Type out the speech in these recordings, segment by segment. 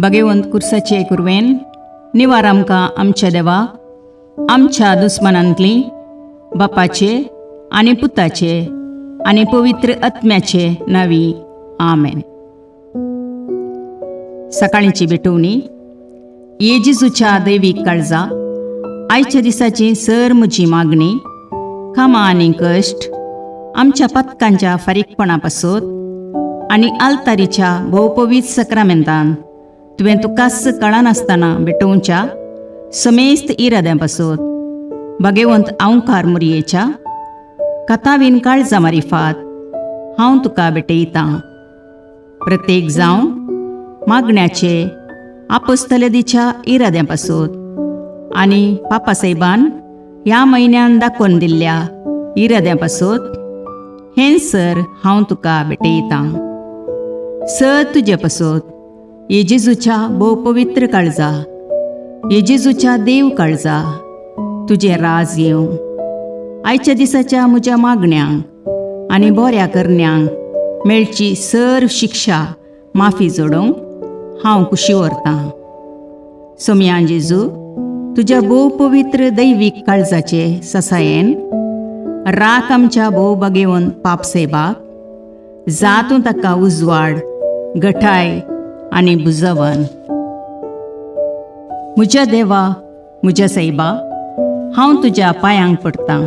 भगवंत कुर्साचे कुरवेन निवार आमकां आमच्या देवाक आमच्या दुस्मनांतली बापाचे आनी पुताचे आनी पवित्र आत्म्याचे नावी आमेन. सकाळींची भेटवणी. येजेजूच्या दैवीक काळजा आयच्या दिसाची सर म्हजी मागणी, कामां आनी कश्ट आमच्या पथकांच्या फारीकपणा पासत आनी आल्तारीच्या भोवपवीत सक्रामेंतान तुवें तुकास कळनासतना भेटोवच्या समेस्त इराद्यां पासत भगवंत आंवकार मुरयेच्या कथावीन काळजा मारिफात हांव तुका भेटयतां. प्रत्येक जावं मागण्याचे आपोस्तलदीच्या इराद्यां पासत आनी पापासाहेबान ह्या म्हयन्यान दाखोवन दिल्ल्या इराद्यां पासत हें सर हांव तुका भेटयतां. सर तुजे पासत येजेजूच्या भोवपवित्र काळजा, येजेजूच्या देव काळजा तुजें राज येवं. आयच्या दिसाच्या म्हज्या मागण्यांक आनी बऱ्या करण्यांक मेळची सर शिक्षा माफी जोडोवंक हांव कुशी व्हरतां. सोम्या जेजू, तुज्या भोवपवित्र दैवीक काळजाचे ससायेन राख आमच्या भोव भगवंत पापसेबाक, जातूं ताका उजवाड, घटाय आनी बुजवण. म्हज्या देवा, म्हज्या सैबा, हांव तुज्या पांयांक पडटां.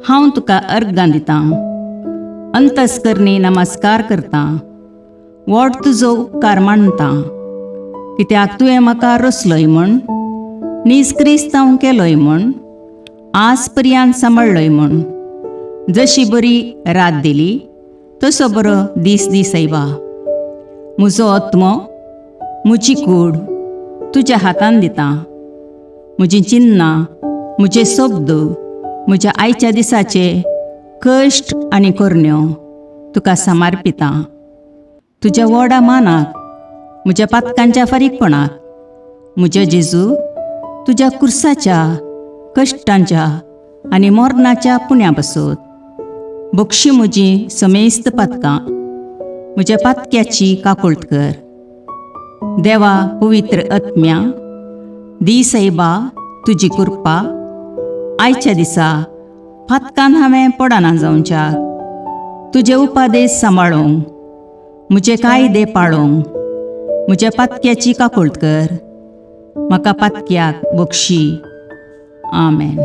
हांव तुका अर्गां दितां, अंतस्करणी नमस्कार करतां, व्हड तुजो उपकार मानतां. कित्याक तुवें म्हाका रचलोय म्हूण, निजक्रिस्तांव केलोय म्हूण, आज पर्यंत सांबाळलोय म्हूण. जशी बरी रात दिली तसो बरो दीस दी सैबा. म्हजो आत्मो, म्हजी कूड तुज्या हातान दितां. म्हजीं चिन्नां, म्हजे शब्द, म्हज्या आयच्या दिसाचे कश्ट आनी करण्यो तुका समर्पितां. तुज्या व्हडा मानाक, म्हज्या पातकांच्या फारीकपणाक, म्हज्या जेजू तुज्या कुर्साच्या कश्टांच्या आनी मरणाच्या पुण्या पासत बक्षी म्हजी समेस्त पातकां, म्हज्या पातक्याची काकुळट कर. देवा पवित्र आत्म्या, दी सैबा तुजी कृपा आयच्या दिसा पातकान हांवें पडना जावच्याक, तुजे उपादेश सांबाळूंक, म्हजे कायदे पाळोवंक म्हज्या पातक्याची काकुळट कर. म्हाका पातक्याक बक्षी. आमेन.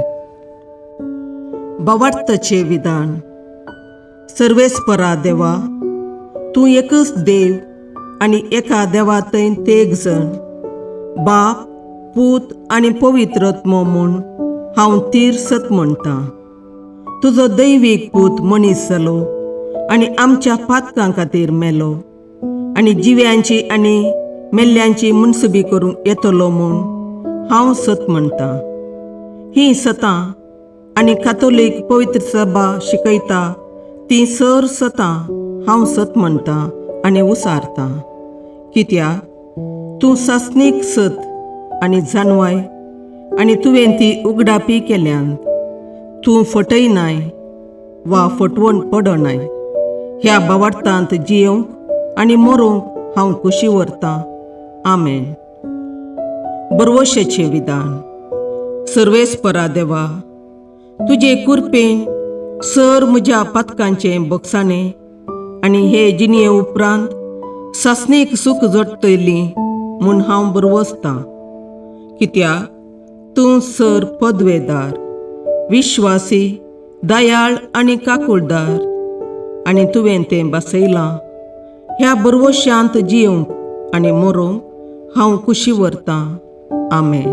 भावार्थाचे विधान. सर्वेस्परा देवा, तूं एकच देव आनी एका देवातय तेग जण, बाप, पूत आनी पवित्र आत्मो म्हूण हांव तीर सत म्हणटां. तुजो दैवीक पूत मनीस जालो आनी आमच्या पातकां खातीर मेलो आनी जिव्यांची आनी मेल्ल्यांची मुनसुबी करूंक येतलो म्हूण हांव सत म्हणटां. हीं सतां आनी कातोलीक पवित्र सभा शिकयता ती सर सतां हांव सत म्हणटां आनी उसारतां. कित्याक तूं सासणीक सत आनी जानवाय आनी तुवें ती उगडापी केल्यांत. तूं फटयनाय वा फटवण पडनाय. ह्या भावार्थांत जियोंक आनी मरोवंक हांव कुशी व्हरतां. आमेन. बरवशेचें विधान. सर्वेस्परा देवा, तुजे कृपेन सर म्हज्या पातकांचें बक्षाणें आनी हे जिणये उपरांत सासणेक सूख जोडटली म्हूण हांव बरवसतां. कित्याक तूं सर पदवेदार, विश्वासी, दयाळ आनी काकुळदार आनी तुवें तें बसयलां. ह्या बरवश्यांत जियोंक आनी मरोवंक हांव कुशी व्हरतां. आमेन.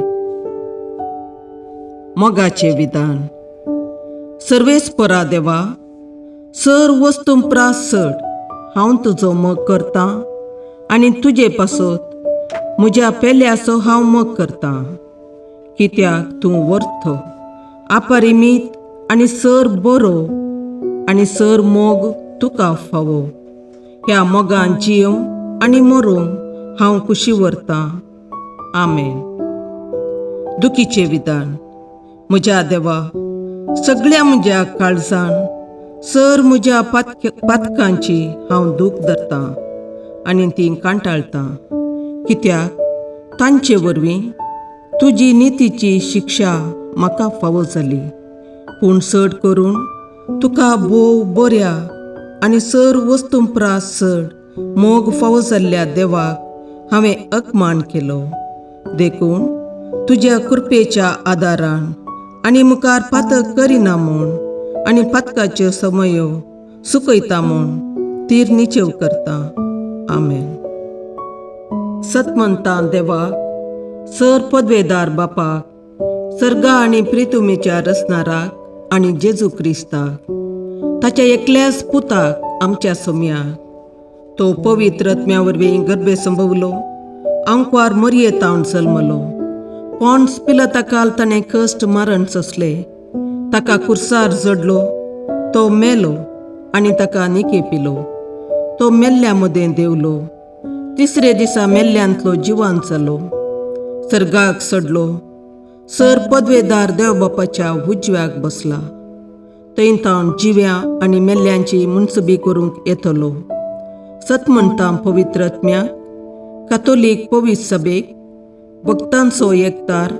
मोगाचें विधान. सर्वेस्परा देवा, सर वस्तुंपरास चड हांव तुजो मोग करतां आनी तुजे पासत म्हज्या पेल्याचो हांव मोग करतां. कित्याक तूं वर्थ, अपरिमीत आनी सर बरो आनी सर मोग तुका फावो. ह्या मोगान जियोवंक आनी मरोवंक हांव कुशी व्हरतां. आमेन. दुखीचें विधान. म्हज्या देवा, सगळ्या म्हज्या काळजान सर म्हज्या पातकांची हांव दूख धरतां आनी ती कांटाळतां. कित्याक तांचे वरवीं तुजी नितीची शिक्षा म्हाका फावो जाली. पूण चड करून तुका बोव बऱ्या आनी सर वस्तुंपरास चड मोग फावो जाल्ल्या देवाक हांवें अकमान केलो. देखून तुज्या कृपेच्या आदारान आनी मुखार पातक करिना म्हूण आनी पातकाच्यो समयो सुकयता म्हूण तीर निचेव करता. आमेन. सतमंतां देवाक, सर पदवेदार बापाक, सर्गा आनी प्रितुमेच्या रचणाराक आनी जेजू क्रिस्ताक, ताच्या एकल्याच पुताक आमच्या सोम्याक, तो पवित्र आत्म्या वरवीं गर्भे संभवलो, अंकवार मरयेतावन जल्मलो, पोंस पिलाताकाल ताणें कश्ट मरण सोंसले, ताका कुर्सार जडलो, तो मेलो आनी ताका निकेपिलो, तो मेल्ल्या मदें देवलो, तिसरे दिसा मेल्ल्यांतलो जिवांत जालो, सर्गाक चडलो, सर पदवेदार देवबापाच्या उजव्याक बसला, थंय तावन जिव्या आनी मेल्ल्यांची मुनसबी करूंक येतलो. सतमंतां पवित्र आत्म्याक, कातोलीक पवित्र सभेक, भक्तांचो एकतार,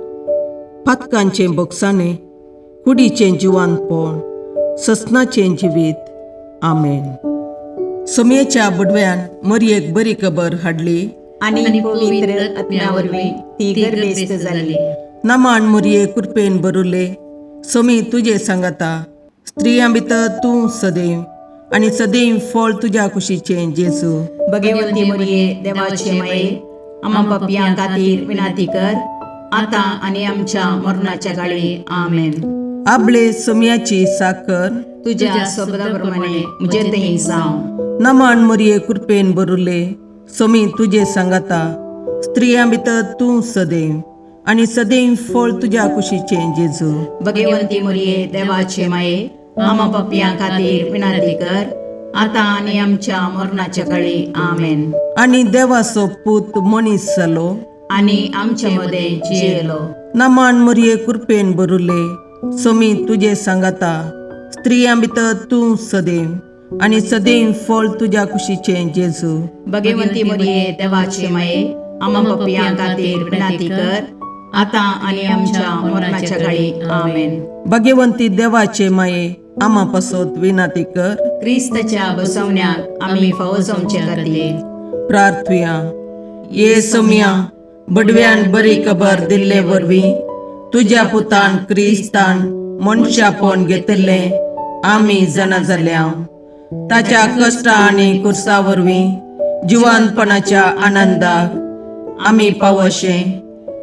पातकांचें भोगसाणें, कुडीचें जिवांतपण, ससनाचें जिवीत. आमेन. समेच्या बुडव्यान मरयेक बरी खबर हाडली आनी पवित्र आत्म्या वरवीं ती गर्भेस्त जाली. नमान मरये कृपेन भरुले, समी तुजे सांगाता, स्त्रियां भितर तूं सदैव आनी सदैव फळ तुज्या कुशीचें जेजू. भगवंती मरिये देवाचे माये, आम्हा पापयां खातीर विनाती कर, आतां आनी आमच्या मरणाच्या काळी. आमेन. आपले समियाची साकर तुझ्या शब्दाप्रमाणे म्हजे थंय जावं. नमान मरये कृपेन भरुले, समी तुजे सांगाता, स्त्रियां भितर तूं सदैव आनी सदैव फळ तुज्या कुशीचें जेजू. भगवंती मरिये देवाचे माये, आम्हा पापयां खातीर विनाती कर, आतां आनी आमच्या मरणाच्या काळी. आमेन. आनी देवाचो पूत मनीस जालो आनी आमचे मदें जियेलो. नमान मरये कृपेन भरुले, समी तुजे सांगाता, स्त्रियां भितर तूं सदैव आनी सदैव फळ तुज्या कुशीचें जेजू. भगवंती मरिये देवाचे माये, आम्हा पापयां खातीर विनाती कर, आतां आनी आमच्या मरणाच्या काळी. आमेन. भगवंती देवाचे माये, आम्हा पासत विनाती कर. क्रिस्ताच्या बसवण्याक आमी फावो जावचे खातीर प्रार्थुया. ये समिया, बडव्यान बरी खबर दिल्ले वरवीं तुज्या पुतान क्रिस्तान मनशापण घेतिल्लें आमी जाणा जाल्या, ताच्या कश्टा आनी कुर्सा वरवीं जिवंतपणाच्या आनंदाक आमी पावशें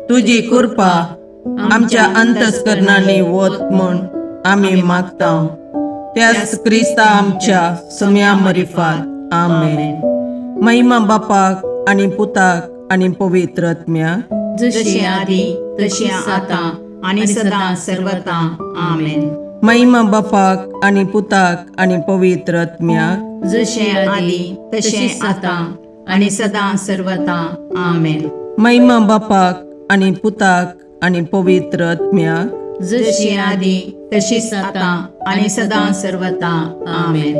तुजी कृपा आमच्या अंतस्करणांनी वत म्हूण आमी मागता. त्याच क्रिस्ता आमच्या सम्या मरिफात. आमेन. महिमा बापाक आनी पुताक आनी पवित्र आत्म्याक, जशी आदी तशी आतां आनी सदां सर्वदा. आमेन. महिमा बापाक आनी पुताक आनी पवित्र आत्म्याक, जशे आदी तशे आतां आनी सदां सर्वदा. आमेन. महिमा बापाक आनी पुताक आनी पवित्र आत्म्याक, जशी आदी तशीच आतां आनी सदां सर्वदा. आमेन.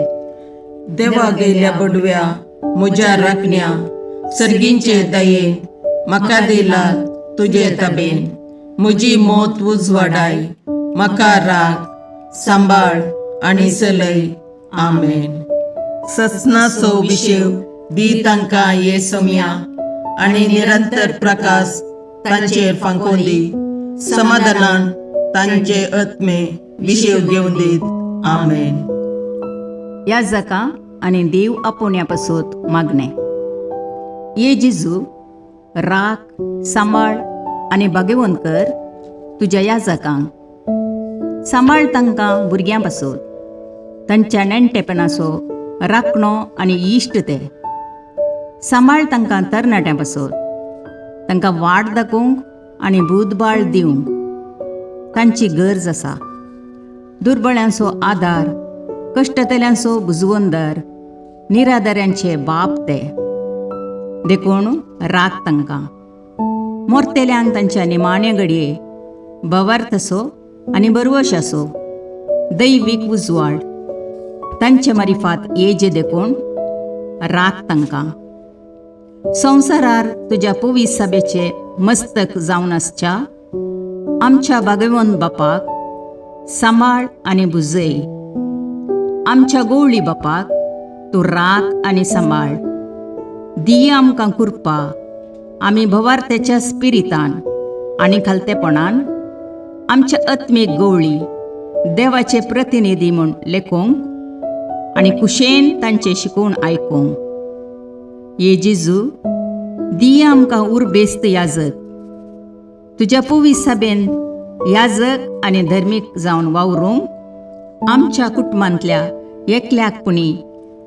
देवा गेल्या बडव्या म्हज्या राखण्या, सर्गींचे दयेन म्हाका दिला तुजे ताबेन. म्हजी मोत उजवाडाय, म्हाका राख, सांबाळ आनी चलय. आमेन. ससनाचो विशेव दी तांकां ये समिया, आनी निरंतर प्रकाश तांचेर फांकोन दी. समाधानान तांचे आत्मे विशेव घेवन दीत. आमेन. याजका आनी देव आपोवण्या पासत मागणें. ये जेजू, राख, सांबाळ आनी भाग्यवंत कर तुज्या याजकांक. सांबाळ तांकां भुरग्यां पासत, तांच्या नेणटेपणाचो राखणो आनी इश्ट ते. सांबाळ तांकां तरणाट्यां पासत, तांकां वाट दाखोवंक आनी बुधबाळ दिवंक तांची गरज आसा. दुर्बळ्यांचो आदार, कश्टतल्यांचो बुजवंदर, निराधाऱ्यांचे बाप ते. देखून राख तांकां. मोरतेल्यांक तांच्या निमाणे घडये भवार्थसो आनी बरवशाचो दैवीक उजवाड तांचे मारिफात येजे देखून राख तांकां. संवसारार तुज्या पवित्र सभेचे मस्तक जावन आसच्या आमच्या भागवंत बापाक सांबाळ आनी बुजय. आमच्या गवळी बापाक तूं राख आनी सांबाळ. दिया आमकां कुरपा आमी भवार्थ्याच्या स्पिरितान आनी खालतेपणान आमच्या आत्मीक गवळी देवाचे प्रतिनिधी म्हूण लेखोंक आनी कुशेन तांचे शिकवण आयकूंक. ये जेजू दिया आमकां उर्बेस्त याजक. तुज्या पवित्र सभेन याजक आनी धर्मीक जावन वावरूंक आमच्या कुटुंबांतल्या एकल्याकपणी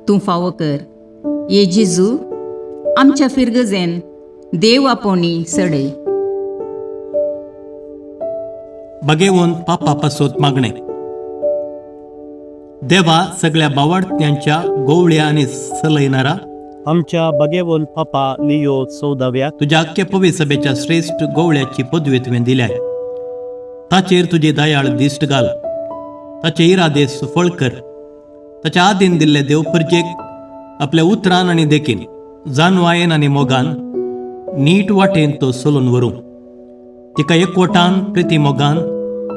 तूं फावो कर. ये जेजू आमच्या फिरगजेन देव आपोवणी सडय. बगेवून पापा पासोत मागणे. देवा सगळ्या बावार्थ्यांच्या गोवळ्या आनी सलयणारा आमच्या बगेवोन पापा लियो 14व्या तुझ्या अख्ख्या पवित्र सभेच्या श्रेष्ठ गोवळ्याची पदवी तुवें दिल्याय. ताचेर तुजे दयाळ दिश्ट घाल. ताचे इरादे सफळ कर. ताच्या आदीन दिल्ले देवपर्जेक आपल्या उतरान आनी देखीन जानवायेन आनी मोगान नीट वाटेन तो चलून व्हरूं. तिका एकवटान प्रिती मोगान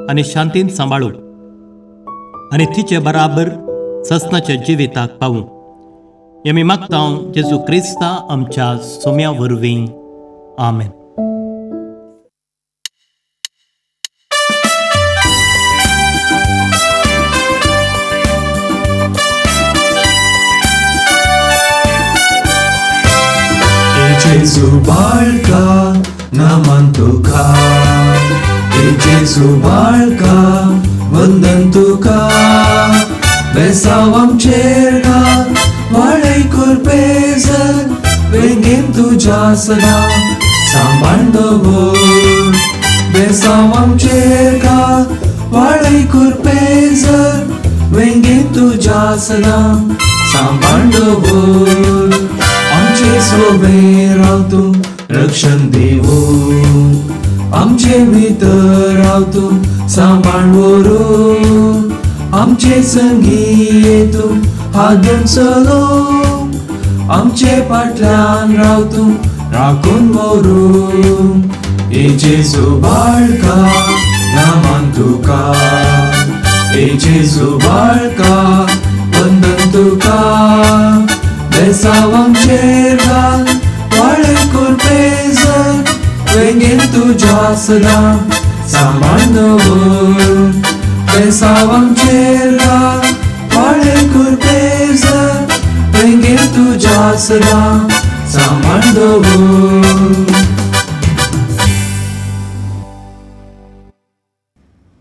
आनी शांतीन सांबाळूं आनी तिचे बराबर ससनाच्या जिविताक पावूं. आमी मागता जेजू क्रिस्ता आमच्या सोम्या वरवीं. आमेन. Jesu बाळका नामान तुका, Jesu बाळका वंदन तुका. बेसाव आमचेर घाल वाडय कुरपेजन, वेंगेन तुज्या सदा सांबाळ दवर. बेसाव आमचेर घाल वाडय कुरपेजन, वेंगेन तुज्या सदा सांबाळ दवर. आमचे सोबे राव तूं रक्षण दिवून, आमचे भितर राव तूं सांबाळ व्हरून. आमचे संगी तूं हादून चलोवंक, आमचे फाटल्यान राव तूं राखून व्हरून. ए जेजू बाळका नामान तुका, ए जेजू बाळका वंदन तुका. बेसाव आमचेर घाल वाडय कुरपेजन, वेंगेन तुज्या सदा सांबाळ दवर. बेसाव आमचेर घाल वाडय कुरपेजन, वेंगेन तुज्या सदा सांबाळ दवर.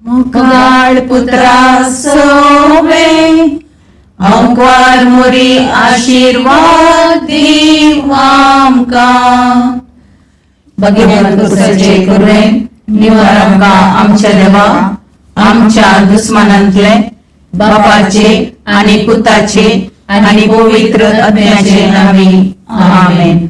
मुखार पुत्रा सोबे अंकवार मुरी आशीर्वाद दीव आमकां. भगवंत पुत्राचे करुणेन निवार आमकां आमच्या देवा आमच्या दुस्मानांतले बापाचे आनी पुताचे आनी पवित्र आत्म्याचे नामी. आमेन.